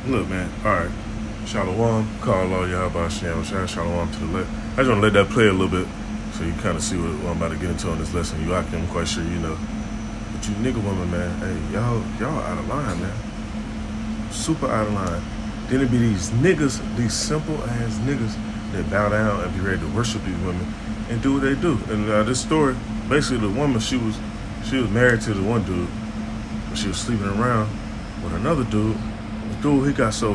Look, man. All right. Shalom. Call all y'all about Shalom to the left. I just want to let that play a little bit so you kind of see what I'm about to get into on this lesson. You, I'm quite sure you know. But you nigga women, man, hey, y'all out of line, man. Super out of line. Then it be these niggas, these simple ass niggas that bow down and be ready to worship these women and do what they do. And this story, basically the woman, she was married to the one dude, but she was sleeping around with another dude. The dude, he got so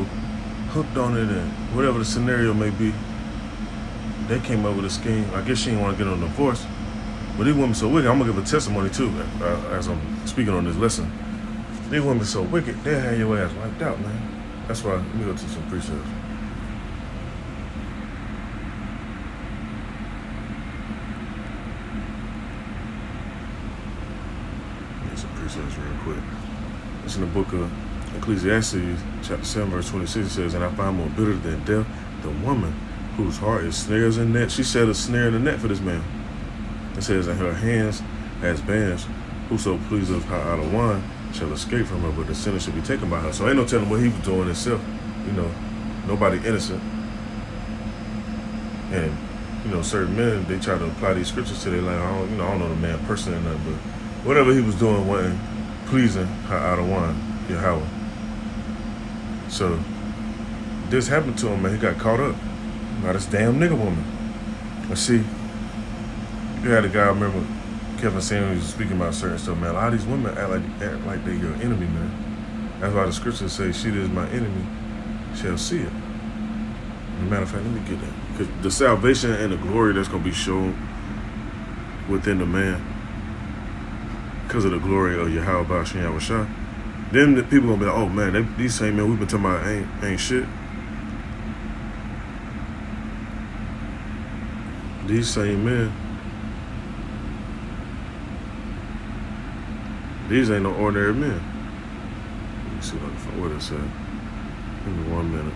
hooked on it, and whatever the scenario may be, they came up with a scheme. I guess she didn't want to get on a divorce, but these women so wicked. I'm gonna give a testimony too, as I'm speaking on this lesson. These women so wicked, they'll have your ass wiped out, man. That's why, let me go to some precepts. Get some precepts real quick. It's in the book of Ecclesiastes, chapter 7, verse 26. It says, "And I find more bitter than death the woman whose heart is snares and net." She set a snare in the net for this man. It says, "And her hands as bands. Whoso pleaseth her out of wine shall escape from her, but the sinner shall be taken by her." So ain't no telling what he was doing himself. You know, nobody innocent. And, you know, certain men, they try to apply these scriptures to their life. I don't know the man personally or nothing, but whatever he was doing wasn't pleasing her out of wine, Yahweh. So this happened to him, man. He got caught up by this damn nigga woman. And see, you had a guy, I remember Kevin Samuels was speaking about certain stuff, man. A lot of these women act like they're your enemy, man. That's why the scriptures say, "She that is my enemy shall see it." As a matter of fact, let me get that. Because the salvation and the glory that's going to be shown within the man, because of the glory of Yahweh Ba'ashem Yahushua, then the people going to be like, "Oh, man, these same men we've been talking about ain't shit." These same men, these ain't no ordinary men. Let me see what it said. Give me 1 minute.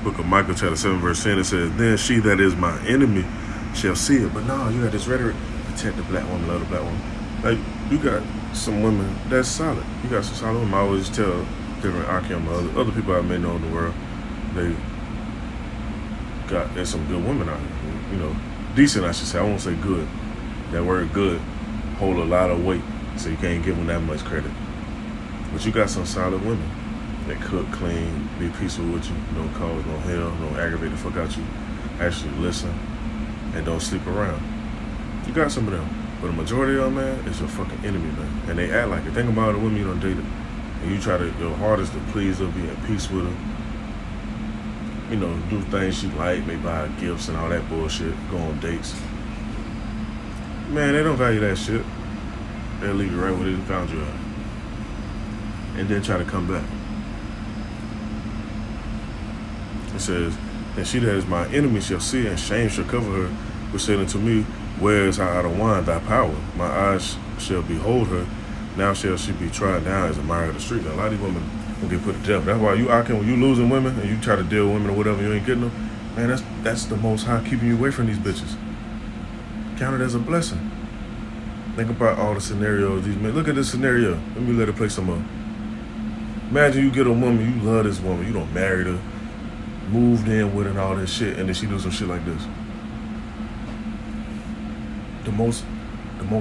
Book of Micah, chapter 7, verse 10, it says, "Then she that is my enemy shall see it." But no, you got this rhetoric, protect the black woman, love the black woman. Like, you got some women that's solid. You got some solid women. I always tell different Akim, other people I may know in the world, there's some good women out here. You know, decent, I should say. I won't say good. That word good hold a lot of weight, so you can't give them that much credit. But you got some solid women that cook, clean, be peaceful with you, don't cause no hell, don't aggravate the fuck out you, actually listen, and don't sleep around. You got some of them. But the majority of them, man, is your fucking enemy, man. And they act like it. Think about the women you done dated. And you try your hardest to please her, be at peace with her. You know, do things she like, maybe buy her gifts and all that bullshit, go on dates. Man, they don't value that shit. They'll leave you right where they found you at. And then try to come back. It says, "And she that is my enemy shall see, and shame shall cover her, which said unto me, Where is her out of wine, thy power? My eyes shall behold her. Now shall she be tried down as a mire of the street." Now, a lot of these women will get put to death. That's why when you losing women and you try to deal with women or whatever, you ain't getting them. Man, that's the Most High keeping you away from these bitches. Count it as a blessing. Think about all the scenarios these men. Look at this scenario. Let me let it play some more. Imagine you get a woman, you love this woman, you don't marry her, moved in with her and all this shit, and then she do some shit like this. The most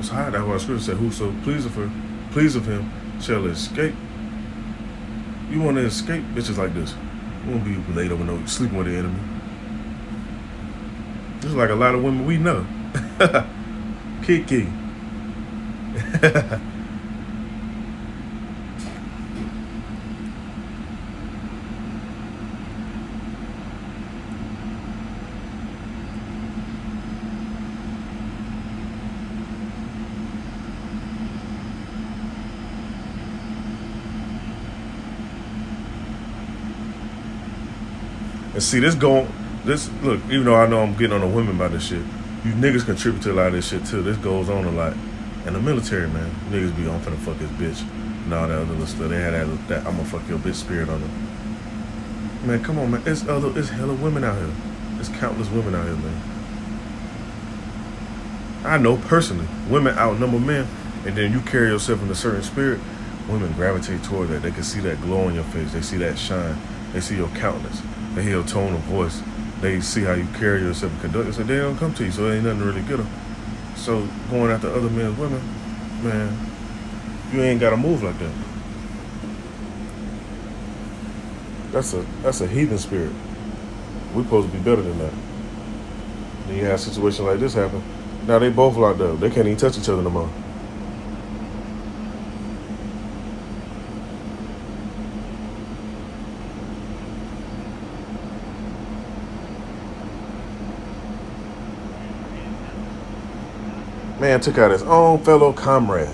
high, that's why the scripture said, "Whoso pleaseth him shall escape." You want to escape bitches like this. You won't be laid over no sleeping with the enemy. This is like a lot of women we know. Kiki. And see, look, even though I know I'm getting on the women about this shit, you niggas contribute to a lot of this shit too. This goes on a lot. And the military, man, niggas be on finna fuck his bitch and all that other little stuff. They had that I'm gonna fuck your bitch spirit on them. Man, come on, man. It's hella women out here. There's countless women out here, man. I know personally, women outnumber men, and then you carry yourself in a certain spirit, women gravitate toward that. They can see that glow on your face. They see that shine. They see your countenance. They hear your tone of voice. They see how you carry yourself and conduct yourself. They don't come to you, so there ain't nothing to really get them. So going after other men's women, man, you ain't got to move like that. That's a heathen spirit. We supposed to be better than that. Then you have a situation like this happen. Now they both locked up. They can't even touch each other no more. Man took out his own fellow comrade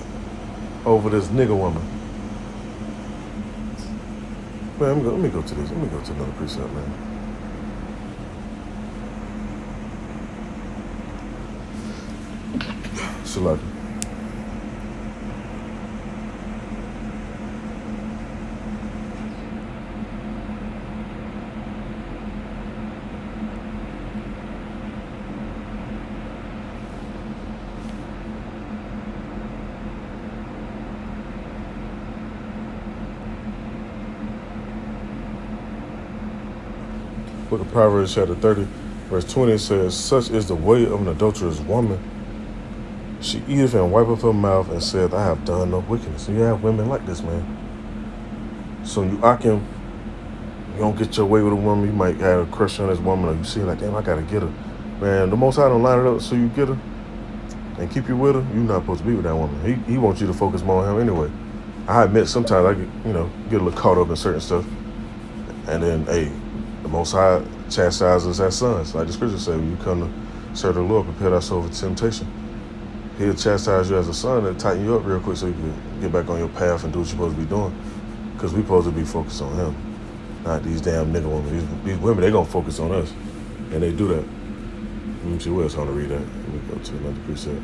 over this nigga woman. Man, let me go to this. Let me go to another precept, man. Salaki. Book of Proverbs chapter 30, verse 20 says, "Such is the way of an adulterous woman. She eateth and wipeth her mouth and saith, I have done no wickedness." So you have women like this, man. So you you don't get your way with a woman, you might have a crush on this woman, or you see like, damn, I gotta get her. Man, the Most High don't line it up so you get her and keep you with her. You're not supposed to be with that woman. He wants you to focus more on him anyway. I admit sometimes I get a little caught up in certain stuff, and then the Most High chastises us as sons. Like the scripture says, when you come to serve the Lord, prepare thyself for temptation. He'll chastise you as a son and tighten you up real quick so you can get back on your path and do what you're supposed to be doing. Because we're supposed to be focused on him, not these damn nigga women. These women, they going to focus on us. And they do that. Let me see where else I want to read that. Let me go to another precept.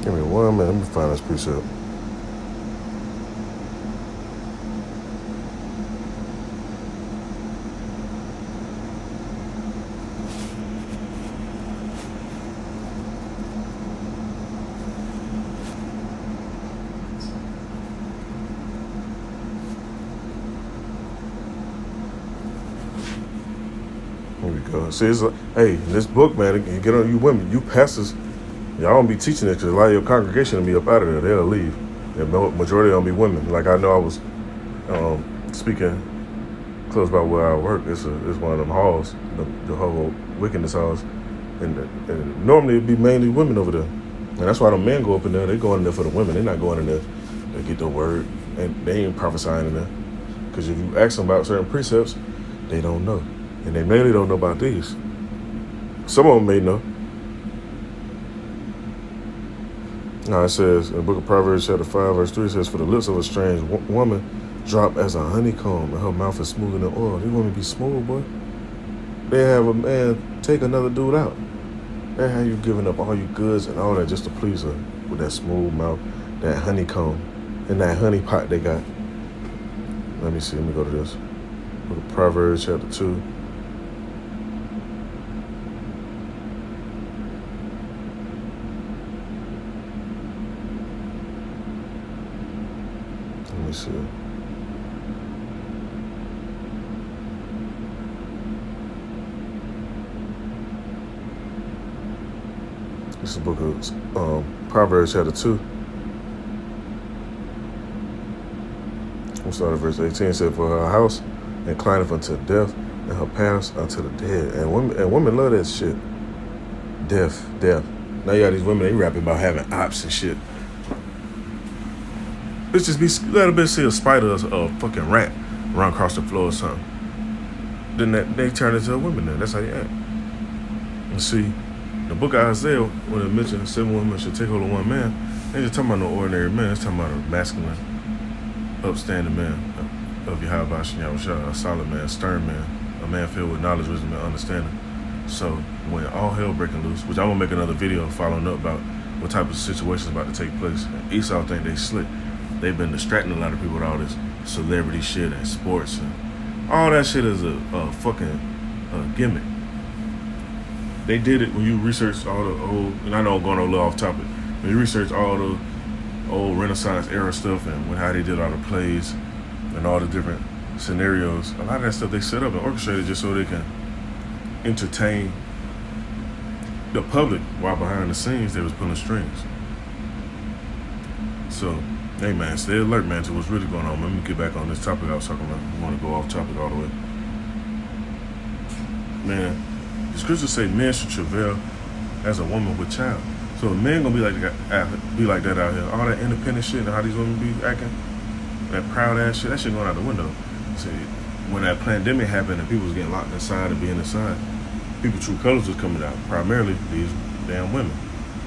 Give me 1 minute. Let me find this precept. Here we go. See, it's this book, man, you get on you women, you pastors, y'all don't be teaching it because a lot of your congregation will be up out of there. They'll leave. The majority of them be women. Like I know I was speaking close by where I work. It's one of them halls, the whole wickedness halls. And normally it'd be mainly women over there. And that's why the men go up in there. They go in there for the women. They're not going in there to get the word. And they ain't prophesying in there. Because if you ask them about certain precepts, they don't know. And they mainly don't know about these. Some of them may know. Now it says in the book of Proverbs chapter 5 verse 3, it says, "For the lips of a strange woman drop as a honeycomb, and her mouth is smoother than oil." These women be smooth, boy. They have a man take another dude out. They have you giving up all your goods and all that just to please her with that smooth mouth, that honeycomb, and that honey pot they got. Let me see. Let me go to this. Book of Proverbs chapter 2. Let me see. This is the book of Proverbs chapter 2. We'll start at verse 18. It said, for her house inclineth unto death, and her paths unto the dead. And women love that shit. Death. Now you got these women, they rapping about having ops and shit. Let's just be a little bit see a spider or a fucking rat run across the floor or something. Then they turn into a woman then. That's how you act. And see, the book of Isaiah, when it mentioned 7 women should take hold of one man, they just talking about no ordinary man. It's talking about a masculine, upstanding man of Yahweh, a solid man, stern man, a man filled with knowledge, wisdom, and understanding. So when all hell breaking loose, which I'm gonna make another video following up about what type of situations about to take place. And Esau think they slick. They've been distracting a lot of people with all this celebrity shit and sports and all that shit is a fucking gimmick. They did it when you research all the old, and I know I'm going a little off topic, when you research all the old Renaissance era stuff and how they did all the plays and all the different scenarios, a lot of that stuff they set up and orchestrated just so they can entertain the public while behind the scenes they was pulling strings. So, hey man, stay alert man to what's really going on. Let me get back on this topic I was talking about. I want to go off topic all the way. Man, the scriptures say men should travail as a woman with child. So a man gonna be like that out here. All that independent shit and how these women be acting, that proud ass shit, that shit going out the window. See, when that pandemic happened and people was getting locked inside and being inside, people's true colors was coming out. Primarily these damn women.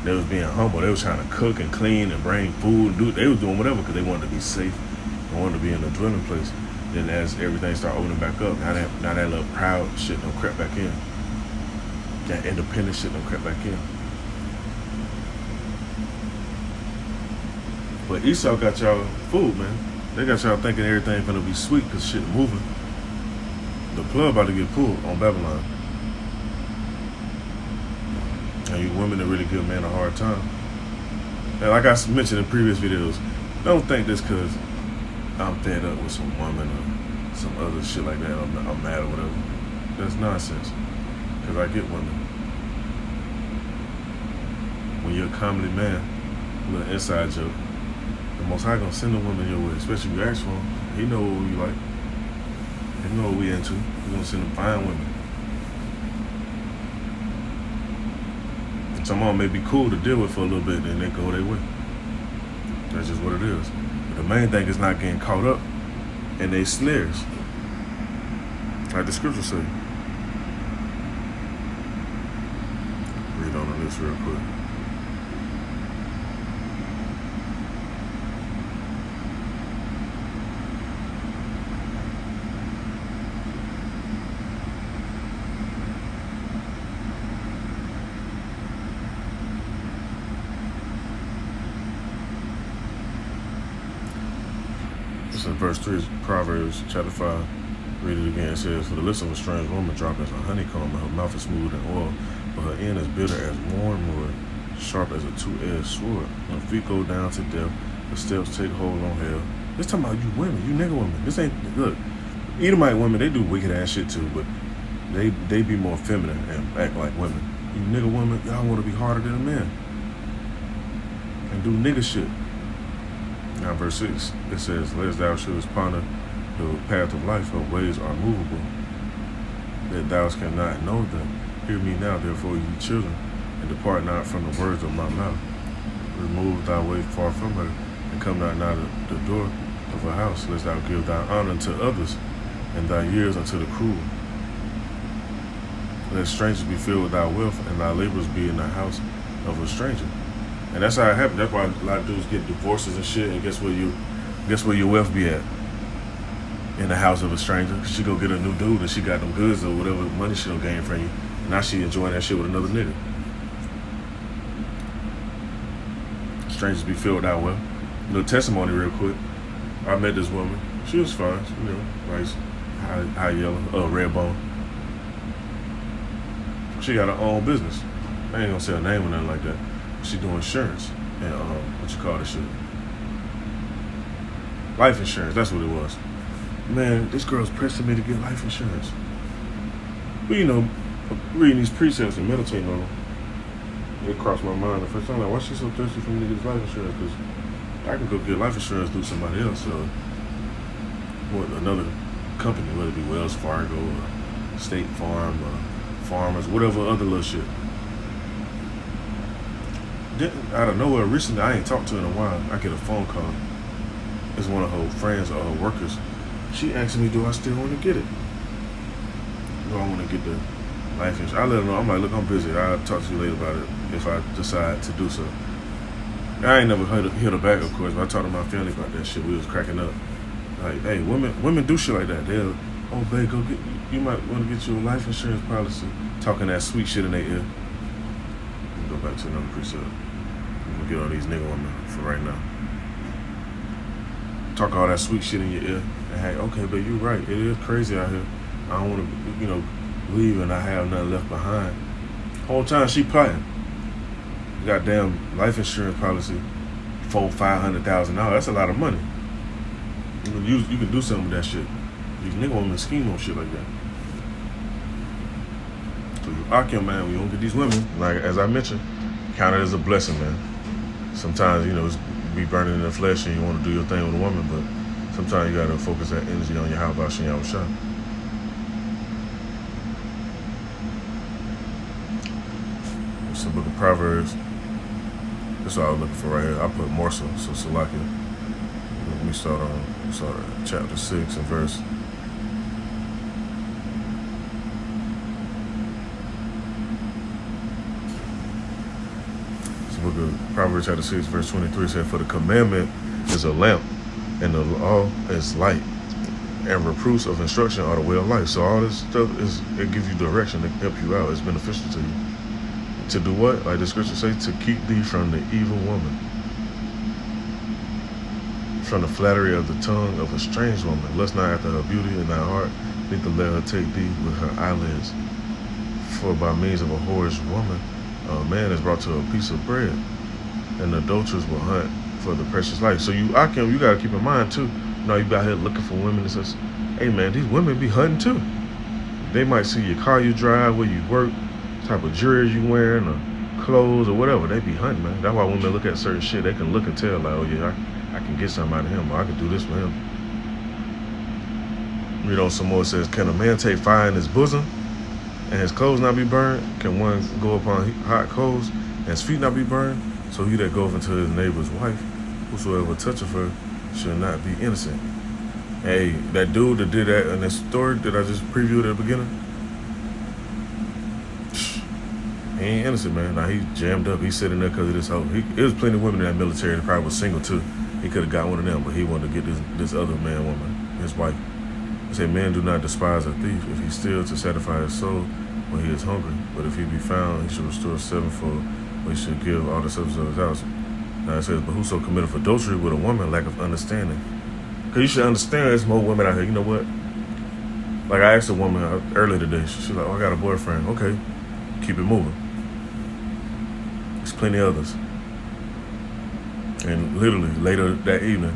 They was being humble. They was trying to cook and clean and bring food and they was doing whatever because they wanted to be safe. They wanted to be in a dwelling place. Then as everything started opening back up, now that little proud shit don't creep back in. That independent shit don't creep back in. But Esau got y'all fooled, man. They got y'all thinking everything gonna be sweet because shit moving. The plug about to get pulled on Babylon. And you women that really give men a hard time. And like I mentioned in previous videos, don't think this because I'm fed up with some woman or some other shit like that. I'm mad or whatever. That's nonsense. Because I get women. When you're a comedy man, a little inside joke, the Most High gonna send a woman your way, especially if you ask for him. He know what we like. He know what we into. He's gonna send them fine women. Some of them may be cool to deal with for a little bit, then they go their way. That's just what it is. But the main thing is not getting caught up in they snares. Like the scripture say. Read on this real quick. In verse 3, Proverbs chapter 5, read it again. It says, for the lips of a strange woman drop as a honeycomb, and her mouth is smooth and oil, but her end is bitter as warm wood, sharp as a two-edged sword. Her feet go down to death, her steps take hold on hell. This talking about you women, you nigga women. This ain't, look, Edomite women, they do wicked ass shit too, but they be more feminine and act like women. You nigga women, y'all want to be harder than men and do nigga shit. Now, verse 6, it says, lest thou shouldest ponder the path of life, her ways are movable, that thou cannot know them. Hear me now, therefore, ye children, and depart not from the words of my mouth. Remove thy way far from her, and come not nigh the door of her house, lest thou give thy honor to others, and thy years unto the cruel. Let strangers be filled with thy wealth, and thy labors be in the house of a stranger. And that's how it happens. That's why a lot of dudes get divorces and shit. And guess where your wealth be at? In the house of a stranger. She go get a new dude and she got them goods or whatever money she don't gain from you. Now she enjoying that shit with another nigga. Strangers be filled with our wealth. Little testimony real quick. I met this woman. She was fine. You know, nice, high yellow, red bone. She got her own business. I ain't gonna say her name or nothing like that. She do insurance and what you call this shit? Life insurance, that's what it was. Man, this girl's pressing me to get life insurance. But you know, reading these precepts and meditating on them. It crossed my mind the first time, like, why she so thirsty for me to get life insurance? Because I can go get life insurance through somebody else, or another company, whether it be Wells Fargo or State Farm or Farmers, whatever other little shit. Then, out of nowhere, recently, I ain't talked to her in a while. I get a phone call. It's one of her friends or her workers. She asked me, do I still want to get it? Do I want to get the life insurance? I let her know. I'm like, look, I'm busy. I'll talk to you later about it if I decide to do so. I ain't never hit her back, of course, but I talked to my family about that shit. We was cracking up. Like, hey, women do shit like that. They'll, oh, babe, go get, you might want to get you a life insurance policy. Talking that sweet shit in their ear. Go back to another preset. I'm gonna get all these nigga women for right now. Talk all that sweet shit in your ear. And hey, okay, but you're right. It is crazy out here. I don't want to, leave and I have nothing left behind. Whole time she plotting. Goddamn life insurance policy, $500,000. That's a lot of money. You can do something with that shit. These nigga women scheme on shit like that. So you your man when you don't get these women. Like as I mentioned, count it as a blessing, man. Sometimes it's be burning in the flesh and you want to do your thing with a woman, but sometimes you gotta focus that energy on your how about Shin Shah. It's the book of Proverbs. That's what I was looking for right here. I put morsel, so Salakia. Let me start at chapter 6 and verse. It's the book of Proverbs chapter 6, verse 23 said, for the commandment is a lamp, and the law is light, and reproofs of instruction are the way of life. So all this stuff it gives you direction to help you out. It's beneficial to you. To do what? Like the scripture say, to keep thee from the evil woman, from the flattery of the tongue of a strange woman. Lust not after her beauty in thy heart, neither let her take thee with her eyelids. For by means of a whorish woman, a man is brought to a piece of bread, and the adulterers will hunt for the precious life. So you got to keep in mind too. You out here looking for women that says, hey man, these women be hunting too. They might see your car you drive, where you work, type of jewelry you wearing, or clothes, or whatever. They be hunting, man. That's why women look at certain shit. They can look and tell, like, oh yeah, I can get something out of him, or I can do this for him. Some more says, can a man take fire in his bosom and his clothes not be burned? Can one go upon hot coals and his feet not be burned? So he that goeth into his neighbor's wife, whosoever toucheth her, shall not be innocent. Hey, that dude that did that in this story that I just previewed at the beginning, he ain't innocent, man. Now, he jammed up. He's sitting there because of this hoe. It was plenty of women in that military that probably was single, too. He could have got one of them, but he wanted to get this other woman, his wife. He said, men do not despise a thief if he steals to satisfy his soul when he is hungry. But if he be found, he should restore sevenfold, or he should give all the substance of his house. Now, it says, but whoso committeth adultery with a woman, lack of understanding. Because you should understand there's more women out here. You know what? Like, I asked a woman earlier today. She's like, oh, I got a boyfriend. Okay, keep it moving. There's plenty of others. And literally later that evening,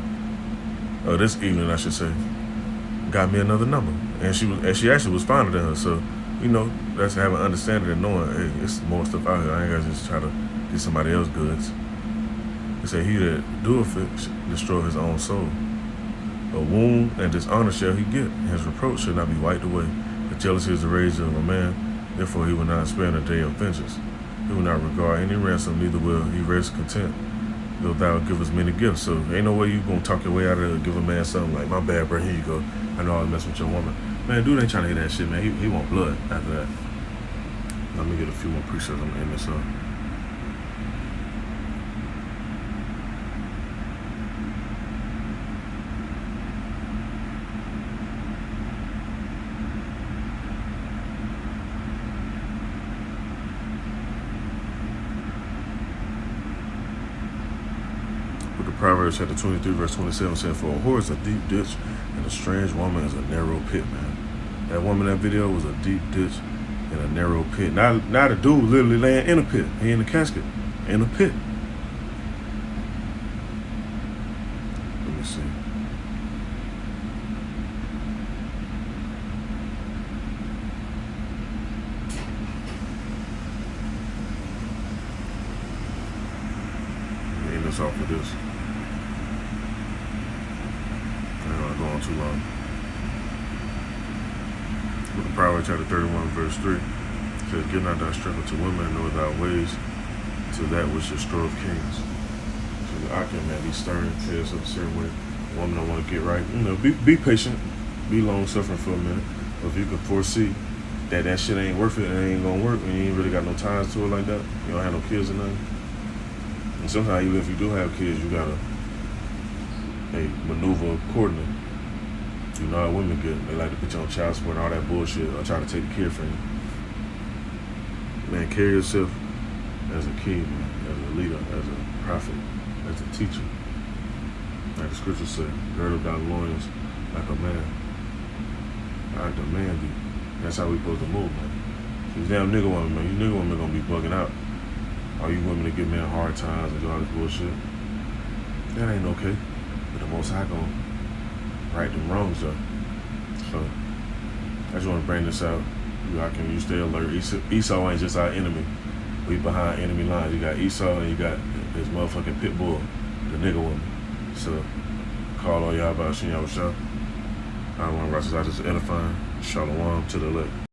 or this evening I should say, got me another number. And she actually was finer than her. So, that's having understanding and knowing, hey, it's more stuff out here. I ain't gotta just try to get somebody else goods. He said, he that doeth it should destroy his own soul. A wound and dishonor shall he get. His reproach shall not be wiped away. The jealousy is the rage of a man. Therefore he will not spare a day of vengeance. He will not regard any ransom, neither will he rest content, though thou give us many gifts. So ain't no way you gonna talk your way out of it or give a man something like, my bad, bro, here you go. I know I was messing with your woman. Man, dude ain't trying to hear that shit, man. He want blood after that. Let me get a few more precepts. I'm gonna end this up. Proverbs chapter 23, verse 27 said, for a whore is a deep ditch, and a strange woman is a narrow pit, man. That woman in that video was a deep ditch and a narrow pit. Now the dude literally laying in a pit. He in a casket, in a pit. Let me see. us off with this. I don't want to go on too long. Book of Proverbs chapter 31 verse 3 says, "Give not thy strength unto women, nor thy ways to that which destroyeth kings." So I can, man, be stern, tell yourself a certain way. A woman don't want to get right. Be patient, be long suffering for a minute. But if you can foresee that shit ain't worth it, it ain't gonna work, and you ain't really got no ties to it like that, you don't have no kids or nothing. And sometimes even if you do have kids, you gotta maneuver accordingly. You know how women get. They like to put you on child support and all that bullshit, or try to take care from you. Man, carry yourself as a king, man, as a leader, as a prophet, as a teacher. Like the scripture said, gird up thy loins like a man. Like the man do. That's how we supposed to move, man. These damn nigga women, man. You nigga women gonna be bugging out. All you women that give men hard times and do all this bullshit. That ain't okay. But the Most High gonna right them wrongs though. So I just want to bring this out. You stay alert. Esau ain't just our enemy. We behind enemy lines. You got Esau and you got this motherfucking pit bull, the nigga woman. So call on y'all about Shin Yahweh Shah. I don't want to rush this out. Just edifying. Shalom to the elect.